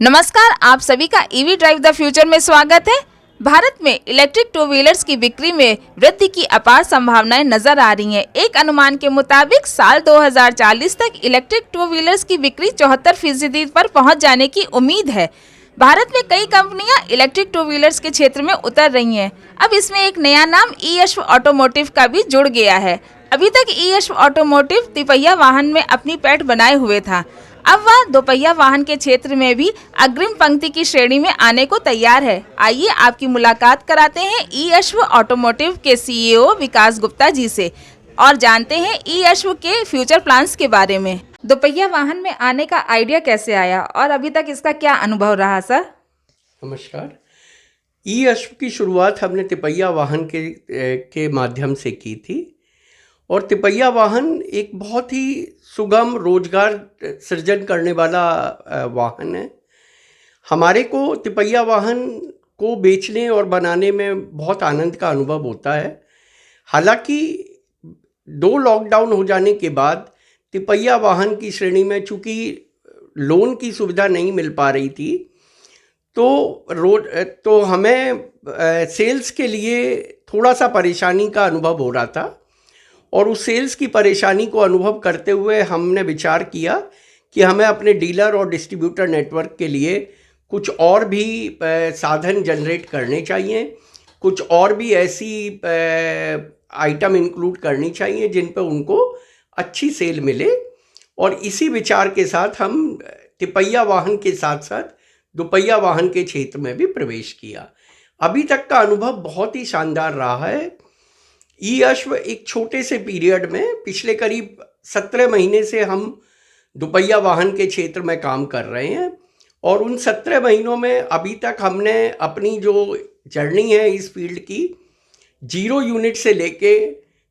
नमस्कार, आप सभी का ईवी ड्राइव द फ्यूचर में स्वागत है। भारत में इलेक्ट्रिक टू व्हीलर्स की बिक्री में वृद्धि की अपार संभावनाएं नजर आ रही हैं। एक अनुमान के मुताबिक साल 2040 तक इलेक्ट्रिक टू व्हीलर्स की बिक्री 74% पर पहुंच जाने की उम्मीद है। भारत में कई कंपनियां इलेक्ट्रिक टू व्हीलर्स के क्षेत्र में उतर रही हैं। अब इसमें एक नया नाम ई-अश्व ऑटोमोटिव का भी जुड़ गया है। अभी तक ई-अश्व ऑटोमोटिव तिपहिया वाहन में अपनी पैठ बनाए हुए था। अब वह दोपहिया वाहन के क्षेत्र में भी अग्रिम पंक्ति की श्रेणी में आने को तैयार है। आइए आपकी मुलाकात कराते हैं ई-अश्व ऑटोमोटिव के सीईओ विकास गुप्ता जी से और जानते हैं ई-अश्व के फ्यूचर प्लान्स के बारे में। दोपहिया वाहन में आने का आइडिया कैसे आया और अभी तक इसका क्या अनुभव रहा सर? नमस्कार। ई-अश्व की शुरुआत हमने तिपहिया वाहन के माध्यम से की थी और तिपहिया वाहन एक बहुत ही सुगम रोजगार सृजन करने वाला वाहन है। हमारे को तिपहिया वाहन को बेचने और बनाने में बहुत आनंद का अनुभव होता है। हालांकि 2 लॉकडाउन हो जाने के बाद तिपहिया वाहन की श्रेणी में चूँकि लोन की सुविधा नहीं मिल पा रही थी तो हमें सेल्स के लिए थोड़ा सा परेशानी का अनुभव हो रहा था और उस सेल्स की परेशानी को अनुभव करते हुए हमने विचार किया कि हमें अपने डीलर और डिस्ट्रीब्यूटर नेटवर्क के लिए कुछ और भी साधन जनरेट करने चाहिए, कुछ और भी ऐसी आइटम इंक्लूड करनी चाहिए जिन पर उनको अच्छी सेल मिले। और इसी विचार के साथ हम तिपहिया वाहन के साथ साथ दोपहिया वाहन के क्षेत्र में भी प्रवेश किया। अभी तक का अनुभव बहुत ही शानदार रहा है। ई-अश्व एक छोटे से पीरियड में पिछले करीब 17 महीने से हम दोपहिया वाहन के क्षेत्र में काम कर रहे हैं और उन 17 महीनों में अभी तक हमने अपनी जो जर्नी है इस फील्ड की 0 यूनिट से लेके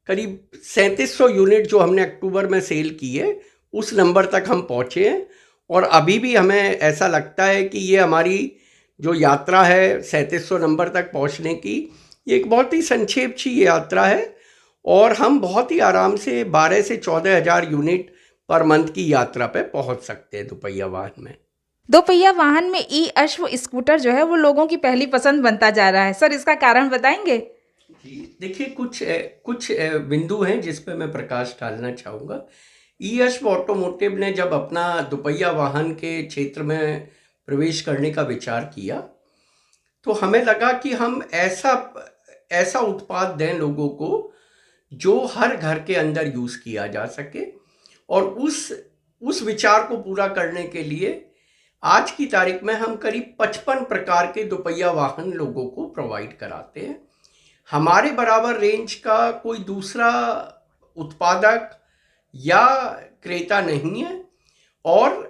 करीब 3700 यूनिट जो हमने अक्टूबर में सेल की है उस नंबर तक हम पहुँचे हैं। और अभी भी हमें ऐसा लगता है कि ये हमारी जो यात्रा है 3700 नंबर तक पहुँचने की, ये एक बहुत ही संक्षेप सी यात्रा है और हम बहुत ही आराम से 12 से 14 हज़ार यूनिट पर मंथ की यात्रा पे पहुंच सकते हैं दोपहिया वाहन में। दोपहिया वाहन में ई-अश्व स्कूटर जो है वो लोगों की पहली पसंद बनता जा रहा है। सर, इसका कारण बताएंगे? जी देखिए, कुछ बिंदु हैं जिस पे मैं प्रकाश डालना चाहूँगा। ई-अश्व ऑटोमोटिव ने जब अपना दोपहिया वाहन के क्षेत्र में प्रवेश करने का विचार किया तो हमें लगा कि हम ऐसा उत्पाद दें लोगों को जो हर घर के अंदर यूज़ किया जा सके। और उस विचार को पूरा करने के लिए आज की तारीख में हम करीब 55 प्रकार के दोपहिया वाहन लोगों को प्रोवाइड कराते हैं। हमारे बराबर रेंज का कोई दूसरा उत्पादक या क्रेता नहीं है और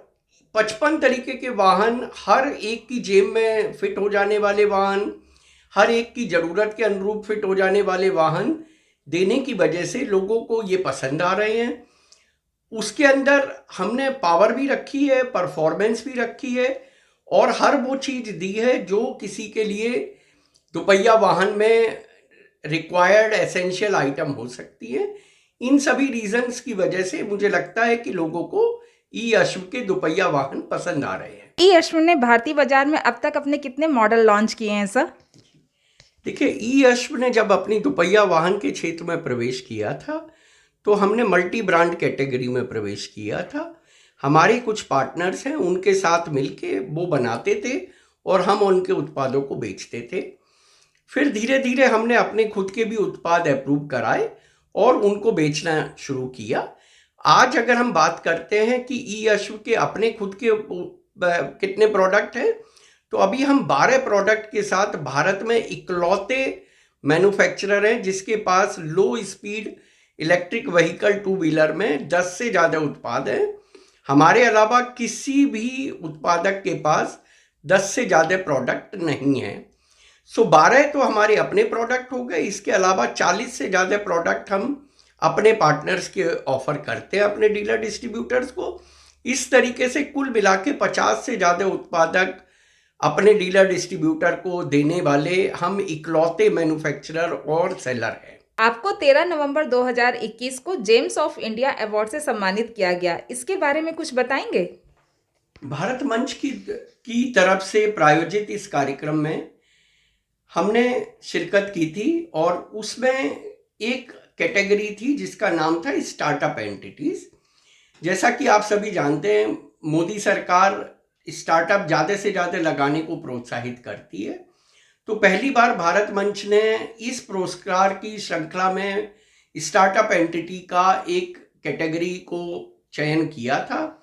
55 तरीके के वाहन, हर एक की जेब में फिट हो जाने वाले वाहन, हर एक की ज़रूरत के अनुरूप फिट हो जाने वाले वाहन देने की वजह से लोगों को ये पसंद आ रहे हैं। उसके अंदर हमने पावर भी रखी है, परफॉर्मेंस भी रखी है और हर वो चीज़ दी है जो किसी के लिए दोपहिया वाहन में रिक्वायर्ड एसेंशियल आइटम हो सकती है। इन सभी रीजंस की वजह से मुझे लगता है कि लोगों को ई-अश्व के दोपहिया वाहन पसंद आ रहे हैं। ई-अश्व ने भारतीय बाजार में अब तक अपने कितने मॉडल लॉन्च किए हैं सर? देखिए, ई-अश्व ने जब अपनी दोपहिया वाहन के क्षेत्र में प्रवेश किया था तो हमने मल्टी ब्रांड कैटेगरी में प्रवेश किया था। हमारे कुछ पार्टनर्स हैं, उनके साथ मिलके वो बनाते थे और हम उनके उत्पादों को बेचते थे। फिर धीरे धीरे हमने अपने खुद के भी उत्पाद अप्रूव कराए और उनको बेचना शुरू किया। आज अगर हम बात करते हैं कि ई-अश्व के अपने खुद के कितने प्रोडक्ट हैं, तो अभी हम 12 प्रोडक्ट के साथ भारत में इकलौते मैन्युफैक्चरर हैं जिसके पास low speed electric vehicle 2 wheeler में 10 से ज़्यादा उत्पाद हैं। हमारे अलावा किसी भी उत्पादक के पास 10 से ज़्यादा प्रोडक्ट नहीं है। 12 तो हमारे अपने प्रोडक्ट हो गए, इसके अलावा 40 से ज़्यादा प्रोडक्ट हम अपने पार्टनर्स के ऑफर करते हैं अपने डीलर डिस्ट्रीब्यूटर्स को। इस तरीके से कुल मिला के 50 से ज़्यादा उत्पादक अपने डीलर डिस्ट्रीब्यूटर को देने वाले हम इकलौते मैन्युफैक्चरर और सेलर हैं। आपको 13 नवंबर 2021 को जेम्स ऑफ इंडिया अवार्ड से सम्मानित किया गया, इसके बारे में कुछ बताएंगे? भारत मंच की तरफ से प्रायोजित इस कार्यक्रम में हमने शिरकत की थी और उसमें एक कैटेगरी थी जिसका नाम था स्टार्टअप एंटिटीज। जैसा कि आप सभी जानते हैं, मोदी सरकार स्टार्टअप ज़्यादा से ज़्यादा लगाने को प्रोत्साहित करती है। तो पहली बार भारत मंच ने इस पुरस्कार की श्रृंखला में स्टार्टअप एंटिटी का एक कैटेगरी को चयन किया था।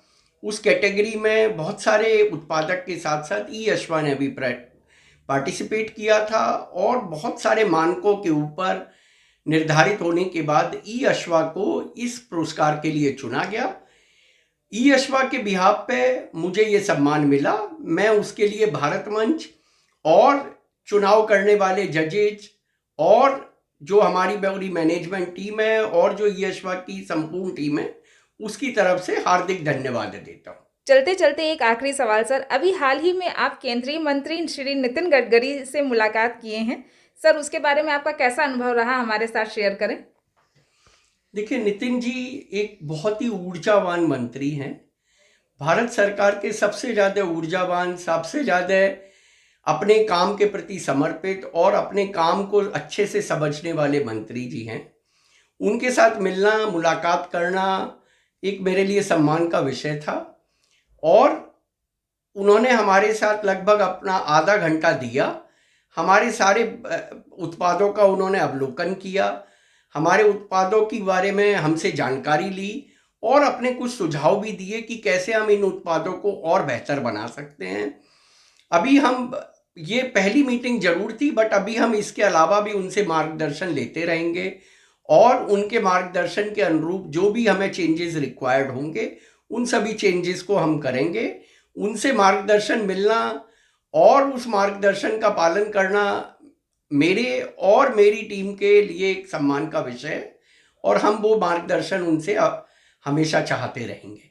उस कैटेगरी में बहुत सारे उत्पादक के साथ साथ ई-अश्वा ने भी पार्टिसिपेट किया था और बहुत सारे मानकों के ऊपर निर्धारित होने के बाद ई-अश्वा को इस पुरस्कार के लिए चुना गया। ई-अश्वा के बिहाफ पे मुझे ये सम्मान मिला। मैं उसके लिए भारत मंच और चुनाव करने वाले जजेज और जो हमारी पूरी मैनेजमेंट टीम है और जो ई-अश्वा की संपूर्ण टीम है उसकी तरफ से हार्दिक धन्यवाद देता हूँ। चलते चलते एक आखिरी सवाल सर, अभी हाल ही में आप केंद्रीय मंत्री श्री नितिन गडकरी से मुलाकात किए हैं सर, उसके बारे में आपका कैसा अनुभव रहा, हमारे साथ शेयर करें। देखिए, नितिन जी एक बहुत ही ऊर्जावान मंत्री हैं। भारत सरकार के सबसे ज़्यादा ऊर्जावान, सबसे ज़्यादा अपने काम के प्रति समर्पित और अपने काम को अच्छे से समझने वाले मंत्री जी हैं। उनके साथ मिलना, मुलाकात करना एक मेरे लिए सम्मान का विषय था और उन्होंने हमारे साथ लगभग अपना आधा घंटा दिया। हमारे सारे उत्पादों का उन्होंने अवलोकन किया, हमारे उत्पादों के बारे में हमसे जानकारी ली और अपने कुछ सुझाव भी दिए कि कैसे हम इन उत्पादों को और बेहतर बना सकते हैं। अभी हम ये पहली मीटिंग जरूर थी, बट अभी हम इसके अलावा भी उनसे मार्गदर्शन लेते रहेंगे और उनके मार्गदर्शन के अनुरूप जो भी हमें चेंजेस रिक्वायर्ड होंगे उन सभी चेंजेस को हम करेंगे। उनसे मार्गदर्शन मिलना और उस मार्गदर्शन का पालन करना मेरे और मेरी टीम के लिए एक सम्मान का विषय है और हम वो मार्गदर्शन उनसे हमेशा चाहते रहेंगे।